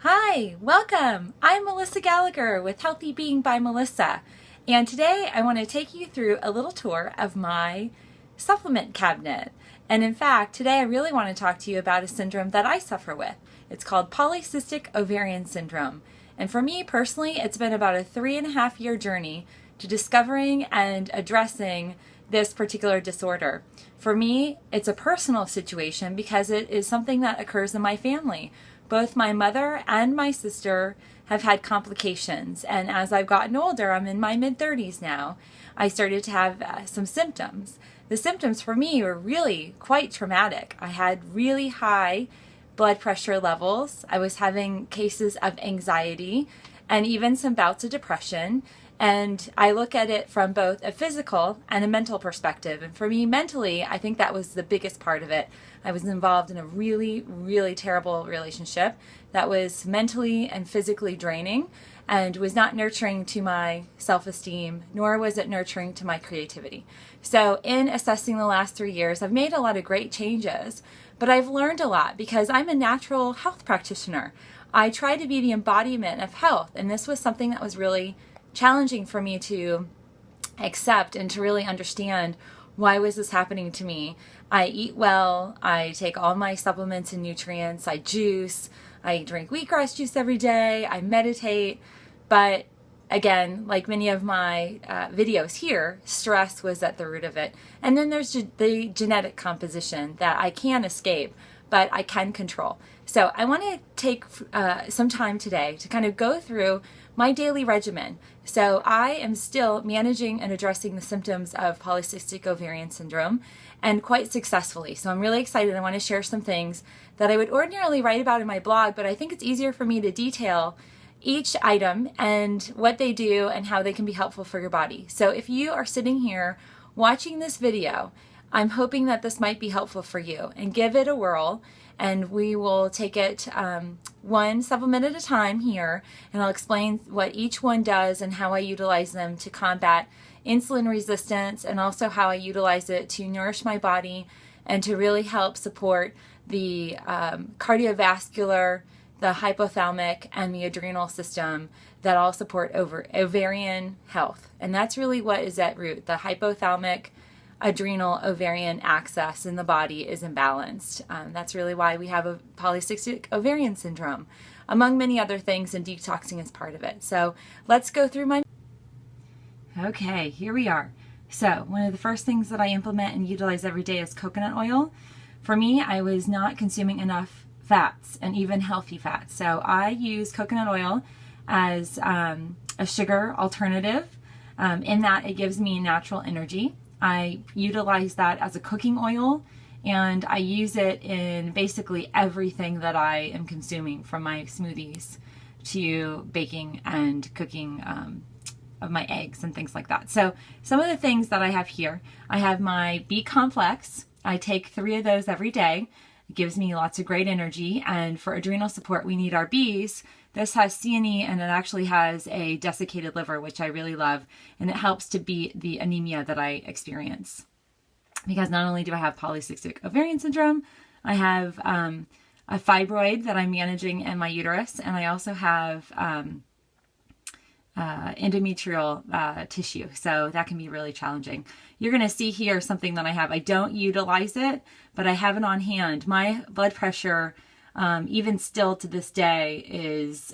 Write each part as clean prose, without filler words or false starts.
Hi, welcome. I'm Melissa Gallagher with Healthy Being by Melissa, and today I want to take you through a little tour of my supplement cabinet. And in fact, today I really want to talk to you about a syndrome that I suffer with. It's called Polycystic Ovarian Syndrome. And for me personally, it's been about a 3.5-year journey to discovering and addressing this particular disorder. For me, it's a personal situation because it is something that occurs in my family. Both my mother and my sister have had complications, and as I've gotten older, I'm in my mid-30s now, I started to have some symptoms. The symptoms for me were really quite traumatic. I had really high blood pressure levels. I was having cases of anxiety and even some bouts of depression. And I look at it from both a physical and a mental perspective. And for me, mentally, I think that was the biggest part of it. I was involved in a really, really terrible relationship that was mentally and physically draining and was not nurturing to my self-esteem, nor was it nurturing to my creativity. So in assessing the last 3 years, I've made a lot of great changes, but I've learned a lot because I'm a natural health practitioner. I try to be the embodiment of health, and this was something that was really challenging for me to accept and to really understand why was this happening to me. I eat well, I take all my supplements and nutrients, I juice, I drink wheatgrass juice every day, I meditate, but again, like many of my videos here, stress was at the root of it. And then there's the genetic composition that I can't escape, but I can control. So I want to take some time today to kind of go through my daily regimen. So I am still managing and addressing the symptoms of polycystic ovarian syndrome, and quite successfully. So I'm really excited. I want to share some things that I would ordinarily write about in my blog, but I think it's easier for me to detail each item and what they do and how they can be helpful for your body. So if you are sitting here watching this video, I'm hoping that this might be helpful for you, and give it a whirl. And we will take it one supplement at a time here, and I'll explain what each one does and how I utilize them to combat insulin resistance, and also how I utilize it to nourish my body and to really help support the cardiovascular, the hypothalamic, and the adrenal system that all support ovarian health. And that's really what is at root. The hypothalamic, adrenal, ovarian axis in the body is imbalanced. That's really why we have a polycystic ovarian syndrome, among many other things, and detoxing is part of it. So let's go through my... Okay, here we are. So one of the first things that I implement and utilize every day is coconut oil. For me, I was not consuming enough fats, and even healthy fats. So I use coconut oil as a sugar alternative, in that it gives me natural energy. I utilize that as a cooking oil, and I use it in basically everything that I am consuming, from my smoothies to baking and cooking of my eggs and things like that. So some of the things that I have here, I have my B complex. I take 3 of those every day. It gives me lots of great energy, and for adrenal support, we need our Bs. This has CNE, and it actually has a desiccated liver, which I really love, and it helps to beat the anemia that I experience. Because not only do I have polycystic ovarian syndrome, I have a fibroid that I'm managing in my uterus, and I also have endometrial tissue, so that can be really challenging. You're going to see here something that I have. I don't utilize it, but I have it on hand. My blood pressure, even still to this day, is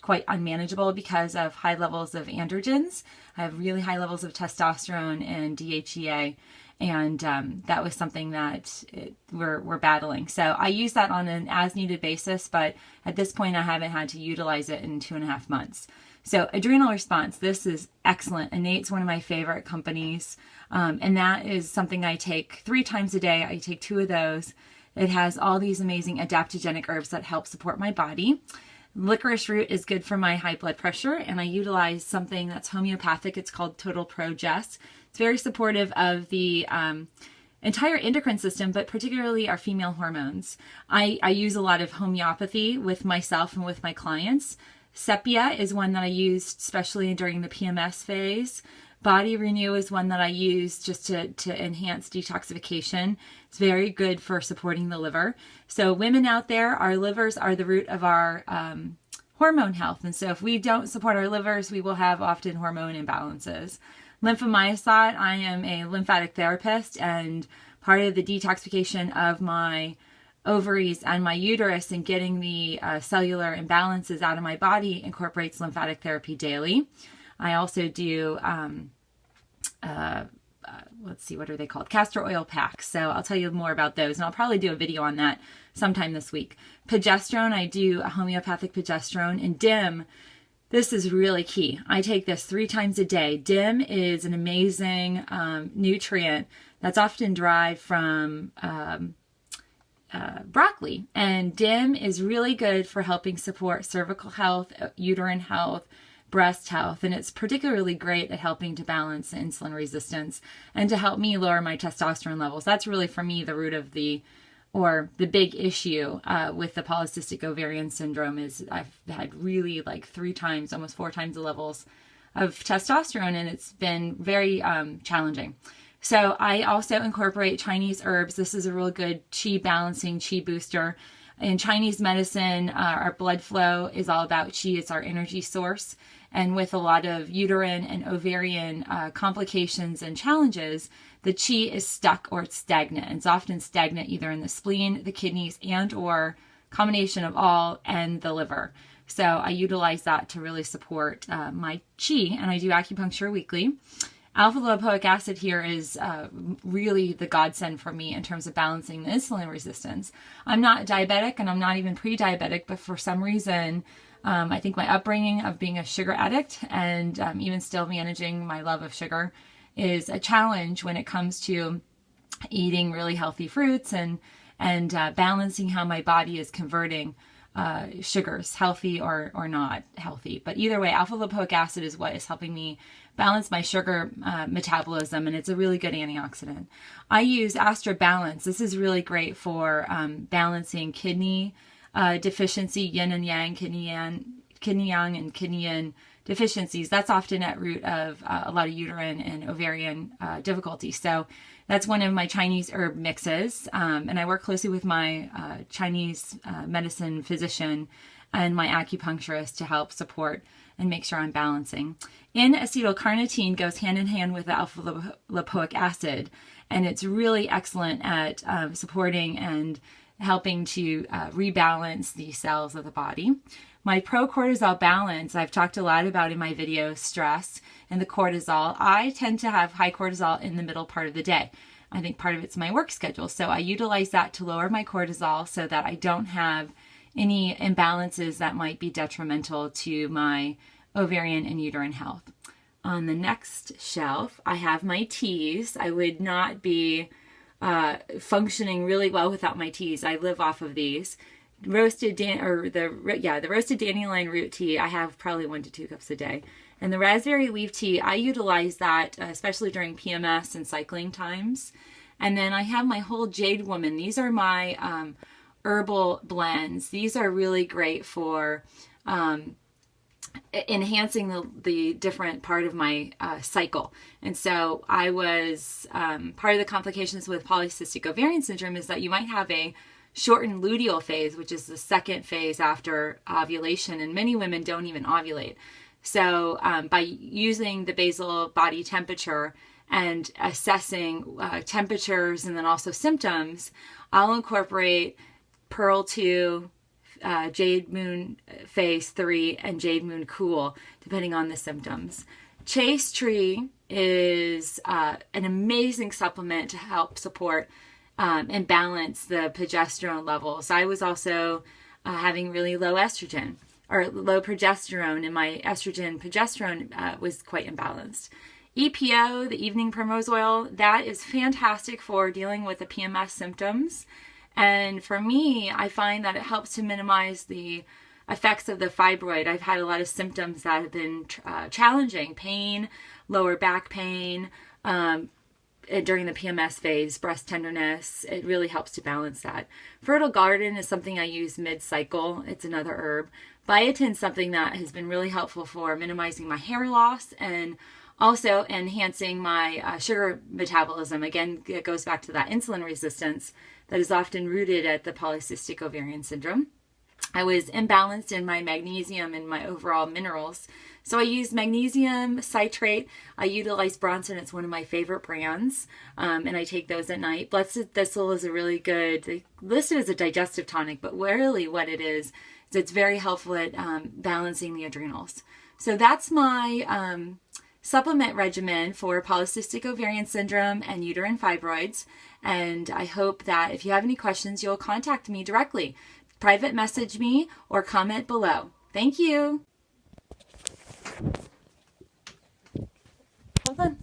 quite unmanageable because of high levels of androgens. I have really high levels of testosterone and DHEA, and that was something that we're battling. So I use that on an as-needed basis, but at this point I haven't had to utilize it in 2.5 months. So Adrenal Response, this is excellent. Innate's one of my favorite companies, and that is something I take 3 times a day. I take 2 of those. It has all these amazing adaptogenic herbs that help support my body. Licorice Root is good for my high blood pressure, and I utilize something that's homeopathic. It's called Total ProJes. It's very supportive of the entire endocrine system, but particularly our female hormones. I use a lot of homeopathy with myself and with my clients. Sepia is one that I used especially during the PMS phase. Body Renew is one that I use just to enhance detoxification. It's very good for supporting the liver. So women out there, our livers are the root of our hormone health. And so if we don't support our livers, we will have often hormone imbalances. Lymphomyosot, I am a lymphatic therapist, and part of the detoxification of my ovaries and my uterus and getting the cellular imbalances out of my body incorporates lymphatic therapy daily. I also do, let's see, what are they called? Castor Oil Packs. So I'll tell you more about those, and I'll probably do a video on that sometime this week. Progesterone, I do a homeopathic progesterone and Dim. This is really key. I take this 3 times a day. Dim is an amazing nutrient that's often derived from broccoli. And Dim is really good for helping support cervical health, uterine health, breast health. And it's particularly great at helping to balance insulin resistance and to help me lower my testosterone levels. That's really, for me, the root of the big issue with the polycystic ovarian syndrome is I've had really like 3 times, almost 4 times the levels of testosterone, and it's been very challenging. So I also incorporate Chinese herbs. This is a real good qi balancing, qi booster. In Chinese medicine, our blood flow is all about qi. It's our energy source. And with a lot of uterine and ovarian complications and challenges, the qi is stuck or it's stagnant. It's often stagnant either in the spleen, the kidneys, and or combination of all, and the liver. So I utilize that to really support my qi, and I do acupuncture weekly. Alpha lipoic acid here is really the godsend for me in terms of balancing the insulin resistance. I'm not diabetic, and I'm not even pre-diabetic, but for some reason, I think my upbringing of being a sugar addict and even still managing my love of sugar is a challenge when it comes to eating really healthy fruits and balancing how my body is converting sugars, healthy or not healthy. But either way, alpha lipoic acid is what is helping me balance my sugar metabolism, and it's a really good antioxidant. I use Astra Balance. This is really great for balancing kidney deficiency, yin and yang, kidney yang and kidney yin deficiencies. That's often at root of a lot of uterine and ovarian difficulty. So that's one of my Chinese herb mixes. And I work closely with my Chinese medicine physician and my acupuncturist to help support and make sure I'm balancing. Acetyl Carnitine goes hand in hand with the alpha lipoic acid, and it's really excellent at supporting and helping to rebalance the cells of the body. My pro-cortisol balance, I've talked a lot about in my videos, stress and the cortisol. I tend to have high cortisol in the middle part of the day. I think part of it's my work schedule. So I utilize that to lower my cortisol so that I don't have any imbalances that might be detrimental to my ovarian and uterine health. On the next shelf, I have my teas. I would not be functioning really well without my teas. I live off of these. The roasted dandelion root tea, I have probably 1 to 2 cups a day. And the raspberry leaf tea, I utilize that especially during PMS and cycling times. And then I have my whole Jade Woman. These are my herbal blends. These are really great for enhancing the different part of my cycle. And so I was, part of the complications with polycystic ovarian syndrome is that you might have a shortened luteal phase, which is the second phase after ovulation, and many women don't even ovulate. So by using the basal body temperature and assessing temperatures and then also symptoms, I'll incorporate Pearl 2, Jade Moon Phase 3, and Jade Moon Cool, depending on the symptoms. Chase Tree is an amazing supplement to help support and balance the progesterone levels. I was also having really low estrogen or low progesterone, and my estrogen progesterone was quite imbalanced. EPO, the evening primrose oil, that is fantastic for dealing with the PMS symptoms. And for me, I find that it helps to minimize the effects of the fibroid. I've had a lot of symptoms that have been challenging: pain, lower back pain, during the PMS phase, breast tenderness. It really helps to balance that. Fertile Garden is something I use mid-cycle. It's another herb. Biotin is something that has been really helpful for minimizing my hair loss and also enhancing my sugar metabolism. Again, it goes back to that insulin resistance that is often rooted at the polycystic ovarian syndrome. I was imbalanced in my magnesium and my overall minerals. So I used magnesium citrate. I utilize Bronson. It's one of my favorite brands. And I take those at night. Blessed Thistle is a really good, they list it as a digestive tonic, but really what it is it's very helpful at balancing the adrenals. So that's my supplement regimen for polycystic ovarian syndrome and uterine fibroids. And I hope that if you have any questions, you'll contact me directly. Private message me or comment below. Thank you. Hold on.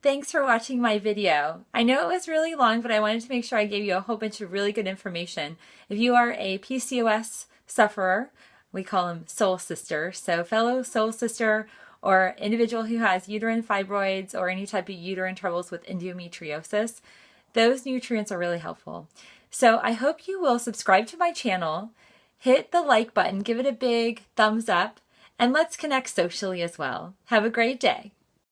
Thanks for watching my video. I know it was really long, but I wanted to make sure I gave you a whole bunch of really good information. If you are a PCOS sufferer, we call them soul sister, so fellow soul sister or individual who has uterine fibroids or any type of uterine troubles with endometriosis, those nutrients are really helpful. So I hope you will subscribe to my channel, hit the like button, give it a big thumbs up, and let's connect socially as well. Have a great day.